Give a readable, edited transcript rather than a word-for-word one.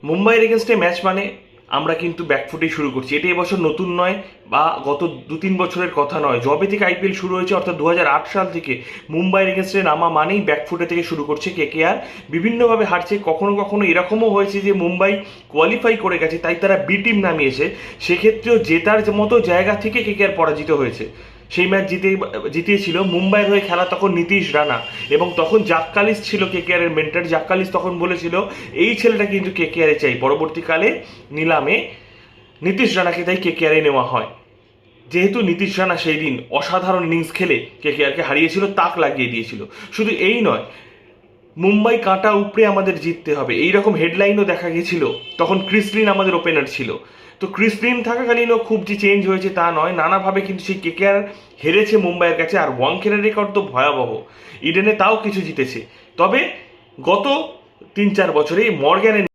মুম্বাইয়ের এগেনস্টে ম্যাচ মানে আমরা কিন্তু ব্যাকফুটেই শুরু করছি। এটা এবছর নতুন নয় বা গত 2-3 বছরের কথা নয়। যবে থেকে আইপিএল শুরু হয়েছে অর্থাৎ 2008 সাল থেকে মুম্বাইয়ের এগেনস্টে নামা মানেই ব্যাকফুটে থেকে শুরু করছে কেকেআর। বিভিন্নভাবে হারছে, কখনো কখনো এরকমও হয়েছে যে মুম্বাই কোয়ালিফাই করে গেছে তাই তারা বি টিম নামিয়েছে, সেক্ষেত্রেও জেতার মতো জায়গা থেকে কেকেআর পরাজিত হয়েছে। সেই ম্যাচ জিতিয়েছিল মুম্বাইয়ের হয়ে খেলা তখন নীতিশ রানা, এবং তখন জাক কালিস ছিল কেকেআর এর মেন্টর। জাক কালিস তখন বলেছিল এই ছেলেটা কিন্তু কেকেআর এ চাই। পরবর্তীকালে নিলামে নীতিশ রানাকে তাই কেকেআরে নেওয়া হয়। যেহেতু নীতিশ রানা সেই দিন অসাধারণ ইনিংস খেলে কেকেআরকে হারিয়েছিল, তাক লাগিয়ে দিয়েছিল। শুধু এই নয়, মুম্বাই কাঁটা উপড়ে আমাদের জিততে হবে এইরকম হেডলাইনও দেখা গেছিল। তখন ক্রিস লিন আমাদের ওপেনার ছিল। তো ক্রিস লিন থাকাকালীনও খুব যে চেঞ্জ হয়েছে তা নয়, নানাভাবে কিন্তু সেই কেকেআর হেরেছে মুম্বাইয়ের কাছে। আর ওয়াংখেড়ের রেকর্ড তো ভয়াবহ, ইডেনে তাও কিছু জিতেছে। তবে গত 3-4 বছরে মর্গ্যানের